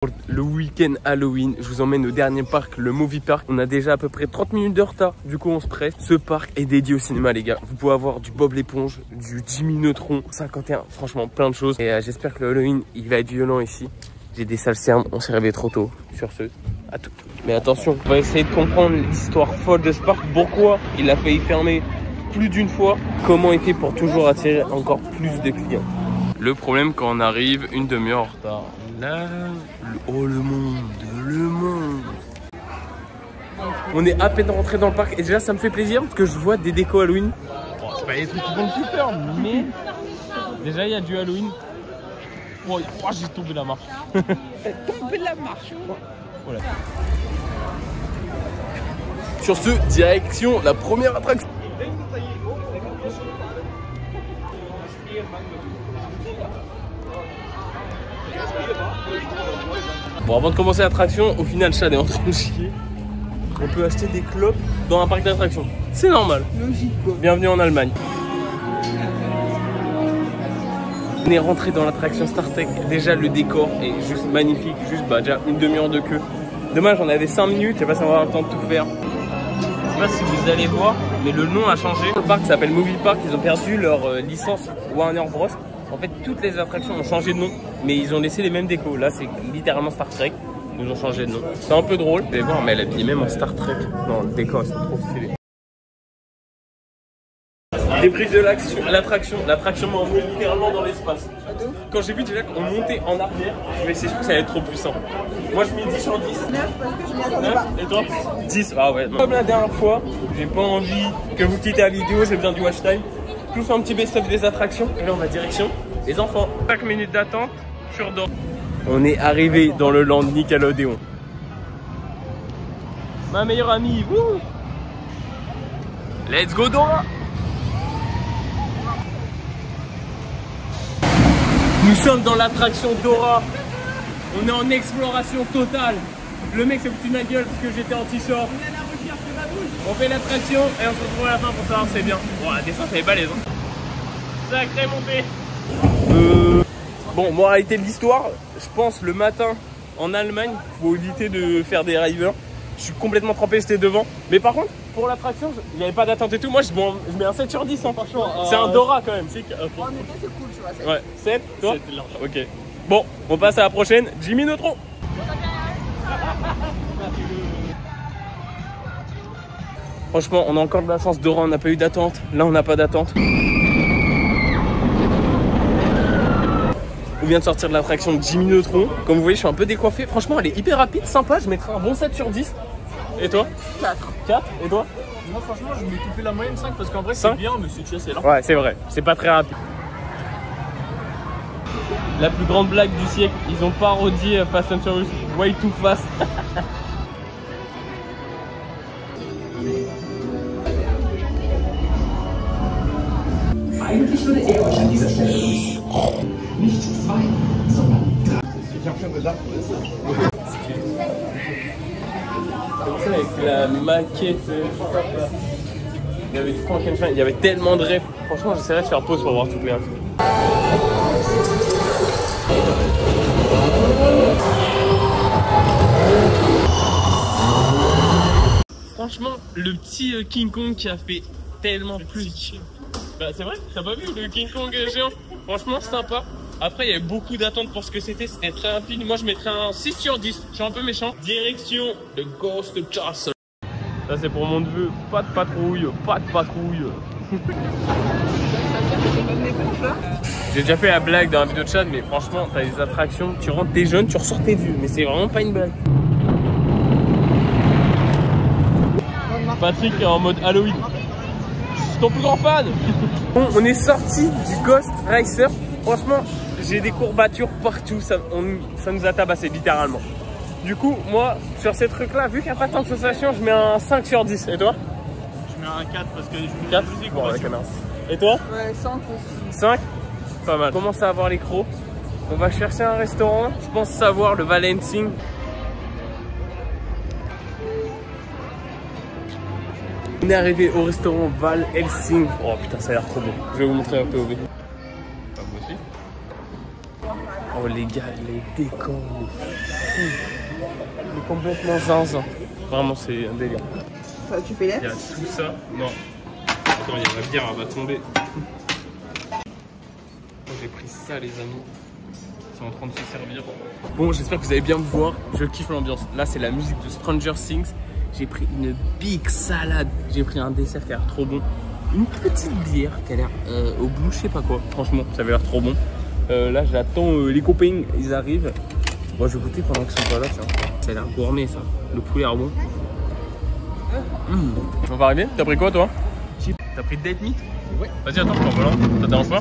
Pour le week-end Halloween, je vous emmène au dernier parc, le Movie Park. On a déjà à peu près 30 minutes de retard, du coup on se presse. Ce parc est dédié au cinéma les gars. Vous pouvez avoir du Bob l'éponge, du Jimmy Neutron, 51, franchement plein de choses. Et j'espère que le Halloween il va être violent ici. J'ai des sales cernes, on s'est réveillé trop tôt. Sur ce, à tout. Mais attention, on va essayer de comprendre l'histoire folle de ce parc. Pourquoi il a failli fermer plus d'une fois. Comment il fait pour toujours attirer encore plus de clients. Le problème quand on arrive une demi-heure en retard. Là, oh le monde. On est à peine rentré dans le parc et déjà ça me fait plaisir parce que je vois des décos Halloween. Bon, c'est pas les trucs qui font le plus peur, mais déjà il y a du Halloween. Oh, j'ai tombé la marche. Tombé la marche. Voilà. Sur ce, direction la première attraction. Bon, avant de commencer l'attraction, au final, Chad est en train de chier. On peut acheter des clopes dans un parc d'attractions. C'est normal. Logique quoi. Bienvenue en Allemagne. On est rentré dans l'attraction Star Trek. Déjà, le décor est juste magnifique. Juste déjà une demi-heure de queue. Dommage, on avait 5 minutes. Je sais pas si on va avoir le temps de tout faire. Je sais pas si vous allez voir, mais le nom a changé. Le parc s'appelle Movie Park. Ils ont perdu leur licence Warner Bros. En fait, toutes les attractions ont changé de nom, mais ils ont laissé les mêmes décos. Là, c'est littéralement Star Trek. Ils ont changé de nom. C'est un peu drôle. Vous allez voir, mais elle habille même en Star Trek. Non, le décor, c'est trop stylé. Déprise de l'attraction. L'attraction m'a envoyé littéralement dans l'espace. Quand j'ai vu déjà qu'on montait en arrière, je me suis dit que ça allait être trop puissant. Moi, je mets 10 sur 10. 9 parce que je m'y attendais 9 pas. et toi 10. Ah ouais. Non. Comme la dernière fois, j'ai pas envie que vous quittez la vidéo. J'ai besoin du watch time. Je vous fais un petit best-of des attractions. Et là, on va direction les enfants. 5 minutes d'attente sur Dora. On est arrivé dans le land Nickelodeon. Ma meilleure amie, wouh! Let's go Dora! Nous sommes dans l'attraction Dora. On est en exploration totale. Le mec s'est foutu de ma gueule parce que j'étais en t-shirt. On fait l'attraction et on se retrouve à la fin pour savoir si c'est bien. Bon, la descente elle est balèze. Hein. Sacré montée. Bon, moralité de l'histoire, je pense le matin en Allemagne, faut éviter de faire des drivers. Je suis complètement trempé, j'étais devant. Mais par contre, pour l'attraction, il n'y avait pas d'attente et tout. Moi, je mets un 7 sur 10. Hein. Franchement, c'est un Dora quand même. En été, c'est cool, tu vois. Ouais, 7, toi 7, ok. Bon, on passe à la prochaine. Jimmy Neutron. Franchement, on a encore de la chance. Dora, on n'a pas eu d'attente. Là, on n'a pas d'attente. On vient de sortir de l'attraction de Jimmy Neutron. Comme vous voyez, je suis un peu décoiffé. Franchement, elle est hyper rapide, sympa. Je mettrai un bon 7 sur 10. Et toi? 4. 4? Et toi? Moi franchement je vais couper la moyenne 5 parce qu'en vrai c'est bien mais c'est assez lent. Ouais c'est vrai, c'est pas très rapide. La plus grande blague du siècle, ils ont parodié Fast and Furious Way Too Fast. Eigentlich würde euch an dieser Stelle begrüßen. Nicht 2, sondern 3. Ich hab schon gesagt, wo ist er? Avec la maquette, il y avait du Frankenstein, il y avait tellement de rêves. Franchement, j'essaierai de faire pause pour voir toutes les rêves. Franchement, le petit King Kong qui a fait tellement plus. Bah, c'est vrai, t'as pas vu le King Kong géant? Franchement, sympa. Après, il y avait beaucoup d'attentes pour ce que c'était très rapide. Moi, je mettrais un 6 sur 10. Je suis un peu méchant. Direction de Ghost Castle. Ça, c'est pour mon neveu. Pas de patrouille, pas de patrouille. J'ai déjà fait la blague dans la vidéo de Chad, mais franchement, t'as des attractions. Tu rentres, t'es jeune, tu ressors tes vieux. Mais c'est vraiment pas une blague. Patrick est en mode Halloween. Je suis ton plus grand fan. Bon, on est sorti du Ghost Racer. Franchement, j'ai des courbatures partout, ça nous a tabassé littéralement. Du coup, moi, sur ces trucs-là, vu qu'il n'y a pas tant de sensations, je mets un 5 sur 10. Et toi? Je mets un 4 parce que je mets 4 musique. Bon, avec un 1. Et toi? Ouais, 5 aussi. 5? Pas mal. On commence à avoir les crocs. On va chercher un restaurant. Je pense savoir le Valensing. On est arrivé au restaurant Val Helsing. Oh putain, ça a l'air trop beau. Je vais vous montrer un peu au VV. Moi aussi. Oh les gars, les décors. fou. Il est complètement zinzin. Vraiment, c'est un délire. Ça, tu fais l'air. Il y a tout ça. Non. Attends, il y a ma bière, elle va tomber. J'ai pris ça, les amis. Ils sont en train de se servir. Bon, j'espère que vous allez bien me voir. Je kiffe l'ambiance. Là, c'est la musique de Stranger Things. J'ai pris une big salade. J'ai pris un dessert qui a l'air trop bon. Une petite bière qui a l'air au blue, je sais pas quoi. Franchement, ça avait l'air trop bon. Là, j'attends les copains, ils arrivent. Moi, je vais goûter pendant qu'ils sont pas là. Tiens. Ça a l'air gourmet, ça. Le poulet a l'air bon. On va arriver. T'as pris quoi, toi? T'as pris date meat? Ouais. Vas-y, attends, je t'en volant. Ça te dérange pas?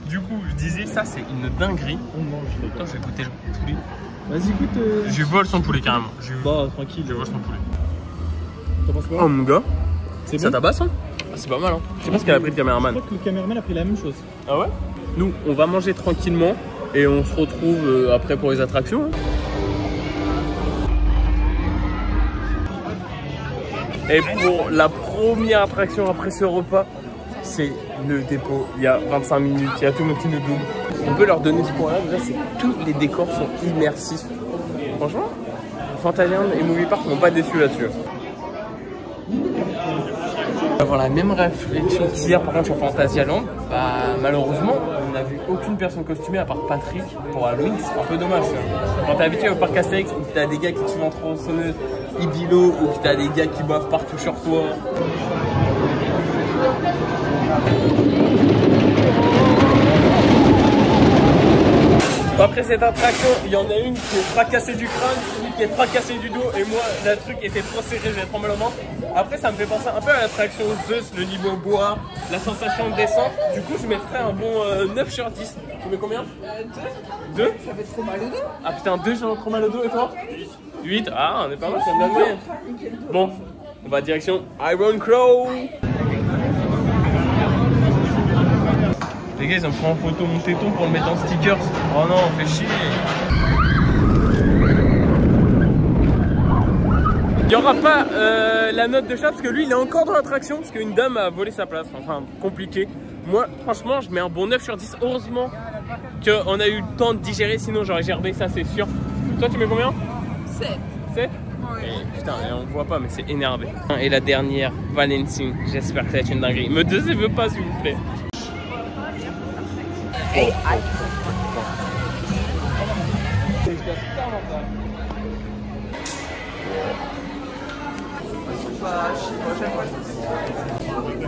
Du coup, je disais, ça, c'est une dinguerie. On mange. Attends, je vais goûter le poulet. Vas-y, goûte. Je vole son poulet carrément. Bah, tranquille. Je vole son poulet. T'en penses quoi? Oh, mon gars. C'est Ça bon. tabasse, hein? Ah, c'est pas mal, hein? Je sais pas ce qu'elle a pris le caméraman. Je crois que le caméraman a pris la même chose. Ah ouais? Nous, on va manger tranquillement et on se retrouve après pour les attractions. Hein. Et pour la première attraction après ce repas, c'est le dépôt. Il y a 25 minutes, il y a tout le monde qui nous double. On peut leur donner ce point-là, déjà, c'est que tous les décors sont immersifs. Franchement, Fantasyland et Movie Park m'ont pas déçu là-dessus. On va avoir la même réflexion qu'hier par contre sur Fantasyland. Bah, malheureusement, on n'a vu aucune personne costumée à part Patrick pour Halloween. C'est un peu dommage. Ça. Quand t'es habitué au parc Astérix où t'as des gars qui te suivent en tronçonneuse, Ibilo, ou que t'as des gars qui boivent partout sur toi. Après cette attraction, il y en a une qui est fracassée du crâne, une qui est fracassée du dos, et moi, le truc était trop serré, j'ai trop mal au ventre. Après, ça me fait penser un peu à l'attraction Zeus, le niveau bois, la sensation de descente. Du coup, je mettrais un bon 9 sur 10. Tu mets combien? 2. J'avais trop mal au dos. Ah putain, 2, j'ai trop mal au dos, et toi? 8. Ah, on est pas mal, c'est une bonne moyenne. Bon, on va direction Iron Crow. Les gars, ils ont pris en photo mon téton pour le mettre en stickers. Oh non, on fait chier. Il n'y aura pas la note de chat parce que lui, il est encore dans l'attraction parce qu'une dame a volé sa place. Enfin, compliqué. Moi, franchement, je mets un bon 9 sur 10. Heureusement qu'on a eu le temps de digérer, sinon j'aurais gerbé, ça c'est sûr. Toi, tu mets combien? 7. 7? Et, putain, et on voit pas, mais c'est énervé. Et la dernière, Valentine. J'espère que ça va être une dinguerie. Me décevez pas, s'il vous plaît. Hey,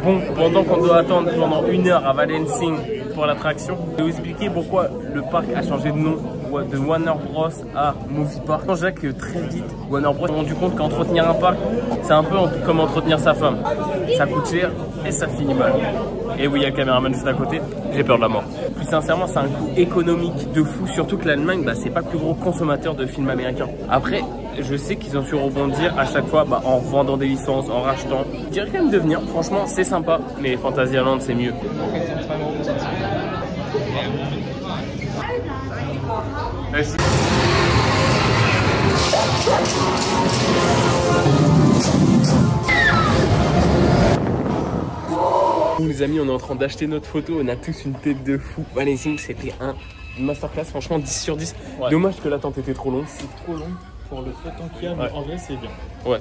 Bon, pendant qu'on doit attendre pendant 1 heure à Valencing pour l'attraction, je vais vous expliquer pourquoi le parc a changé de nom de Warner Bros à Movie Park. Je dirais que très vite, Warner Bros s'est rendu compte qu'entretenir un parc, c'est un peu comme entretenir sa femme. Ça coûte cher et ça finit mal. Et oui, il y a le caméraman juste à côté, j'ai peur de la mort. Plus sincèrement, c'est un coût économique de fou, surtout que l'Allemagne, bah, c'est pas le plus gros consommateur de films américains. Après, je sais qu'ils ont su rebondir à chaque fois bah, en vendant des licences, en rachetant. Je dirais quand même de venir, franchement, c'est sympa, mais Fantasyland, c'est mieux. Merci. Les amis, on est en train d'acheter notre photo, on a tous une tête de fou. Valensing, c'était une masterclass, franchement 10 sur 10. Ouais. Dommage que l'attente était trop longue. C'est trop long pour le peu temps qu'il y a, mais en vrai c'est bien. Ouais.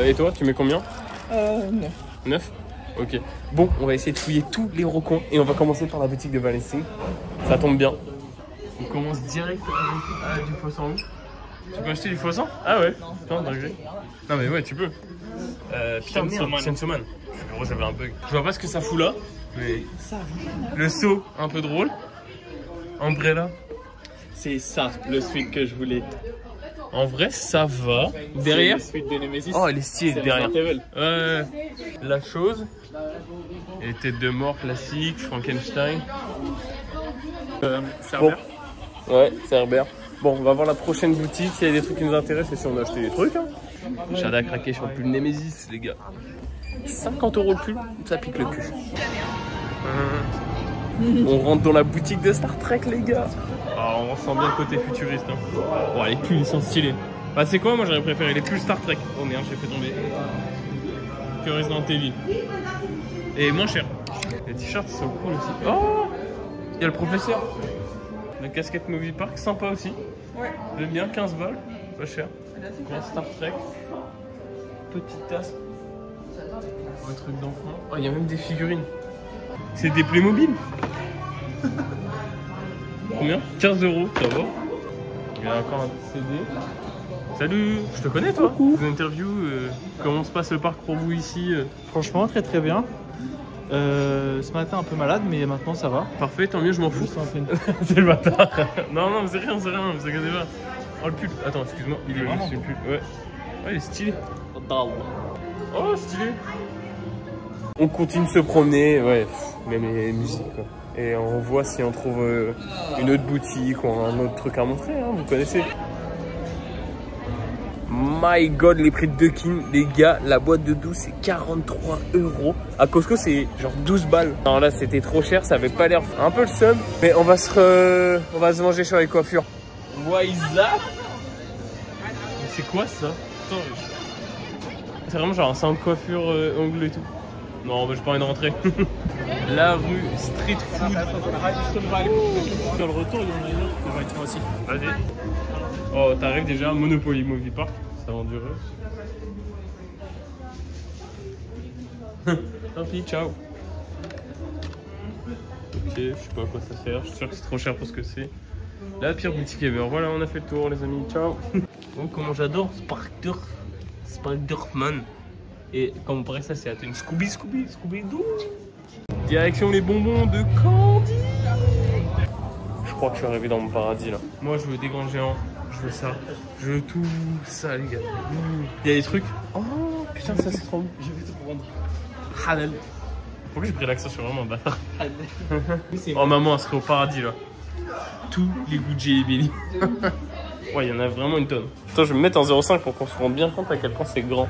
Et toi, tu mets combien? 9. 9? Ok. Bon, on va essayer de fouiller tous les recoins et on va commencer par la boutique de Valensing. Ça tombe bien. On commence direct avec du faux sang. Tu peux acheter du faux sang? Ah ouais. Putain, dingue. Non mais ouais, tu peux. Putain, Sensoman. Moi j'avais un bug. Je vois pas ce que ça fout là, mais le saut un peu drôle. Umbrella. C'est ça le suite que je voulais. En vrai ça va. Derrière. La suite de Nemesis. Oh elle est stylée derrière. Ouais. La chose. Et tête de mort classique, Frankenstein. Cerber. Bon. Ouais, Cerber. Bon, on va voir la prochaine boutique. S'il y a des trucs qui nous intéressent et si on a acheté des trucs. Hein. J'ai à craquer sur le pull Nemesis, les gars. 50 € le pull, ça pique le cul. On rentre dans la boutique de Star Trek, les gars. Ah, on sent bien le côté futuriste. Hein. Bon, les pulls, ils sont stylés. Bah, c'est quoi? Moi, j'aurais préféré les pulls Star Trek. Oh merde, j'ai fait tomber. Que Resident Evil. Et moins cher. Les t-shirts, ils sont cool aussi. Oh, il y a le professeur. La casquette Movie Park, sympa aussi. Ouais. J'aime bien, 15 balles, pas cher. Là, c'est La Star Trek. Petite tasse. Un truc d'enfant. Oh, il y a même des figurines. C'est des Playmobil. Combien? 15 €, ça va. Il y a encore un CD. Salut, je te connais toi. Une interview, comment se passe le parc pour vous ici? Franchement, très très bien. Ce matin un peu malade, mais maintenant ça va. Parfait, tant mieux, je m'en fous. C'est le bâtard. Non, non, c'est rien, vous inquiétez pas. Oh, le pull. Attends, excuse-moi, il est vraiment juste le pull. Ouais. Ouais, il est stylé. Oh, stylé. On continue de se promener, ouais, même les musiques, quoi. Et on voit si on trouve une autre boutique ou un autre truc à montrer, hein, vous connaissez. My god, les prix de Dukin, les gars, la boîte de 12 c'est 43 €. À Costco c'est genre 12 balles. Alors là c'était trop cher, ça avait pas l'air, un peu le seum. Mais on va se manger sur les coiffures. What is that? C'est quoi ça? Attends, c'est vraiment genre un salon de coiffure ongle et tout. Non, bah, j'ai pas envie de rentrer. La rue Street Food. Dans le retour, il y en a une autre qui va être aussi. Vas-y. Oh, t'arrives déjà, Monopoly Movie Park. Ça vend du rêve. Tant pis, ciao. Ok, je sais pas à quoi ça sert. Je suis sûr que c'est trop cher pour ce que c'est. La pire boutique ever. Voilà, on a fait le tour, les amis. Ciao. Oh, comment j'adore Spider-Man. Et comme on paraît, ça c'est une Scooby-Doo. Direction les bonbons de Candy. Je crois que je suis arrivé dans mon paradis là. Moi, je veux des grands géants. Je veux ça. Je veux tout ça, les gars. Il y a des trucs. Oh putain, ça c'est trop bon. Je vais te prendre. Halal. Pourquoi j'ai pris l'accent sur vraiment bâtard? Oh maman, elle serait au paradis là. Tous les goûts de Jelly Belly. Ouais, il y en a vraiment une tonne. Attends, je vais me mettre en 0,5 pour qu'on se rende bien compte à quel point c'est grand.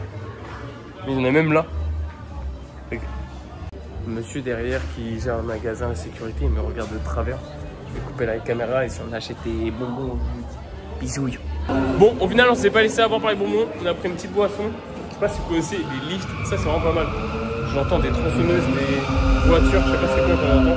Mais il y en a même là. Monsieur derrière qui gère un magasin de sécurité, il me regarde de travers. Je vais couper la caméra et si on achète des bonbons, bisouilles. Bon, au final, on s'est pas laissé avoir par les bonbons. On a pris une petite boisson. Je sais pas si vous connaissez les lifts. Ça, c'est vraiment pas mal. J'entends des tronçonneuses, des voitures. Je sais pas c'est quoi qu'on entend.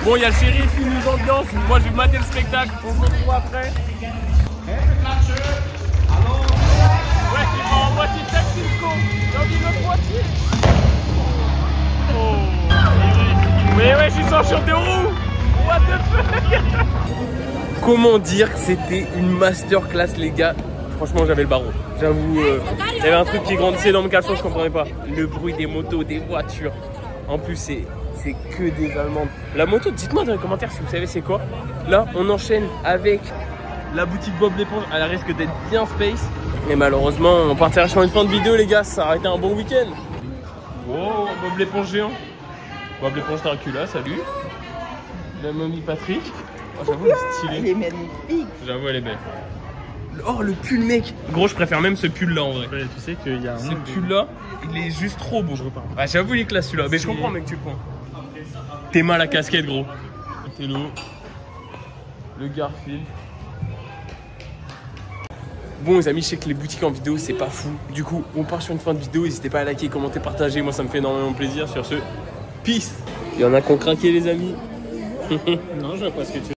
Bon, il y a le shérif qui nous ambiance. Moi, je vais mater le spectacle. On se retrouve après. Ouais, il va en moitié de Taxisco. J'ai envie de moitié. Oh. Ouais, je suis sans chien de roue. What the fuck? Comment dire que c'était une masterclass, les gars? Franchement, j'avais le barreau. J'avoue, il y avait un truc qui grandissait dans mon caleçon, je comprenais pas. Le bruit des motos, des voitures. En plus, c'est que des Allemandes. La moto, dites-moi dans les commentaires si vous savez c'est quoi. Là, on enchaîne avec la boutique Bob l'éponge. Elle risque d'être bien space. Et malheureusement, on partira sur une fin de vidéo, les gars. Ça aurait été un bon week-end. Wow, Bob l'éponge géant. Bob l'éponge Dracula, salut. La momie Patrick. Oh, j'avoue, elle est stylée. Elle est magnifique. J'avoue, elle est belle. Oh, le pull, mec. Gros, je préfère même ce pull-là en vrai. Ouais, tu sais qu'il y a un. Ce pull-là, il est juste trop beau. Je repars. Ah, j'avoue, il est classe celui-là. Mais je comprends, mec, tu le prends. T'es mal à casquette, gros. Tello. Le Garfield. Bon, les amis, je sais que les boutiques en vidéo, c'est pas fou. Du coup, on part sur une fin de vidéo. N'hésitez pas à liker, commenter, partager. Moi, ça me fait énormément plaisir. Sur ce, peace. Il y en a qui ont craqué, les amis. Non, je vois pas ce que tu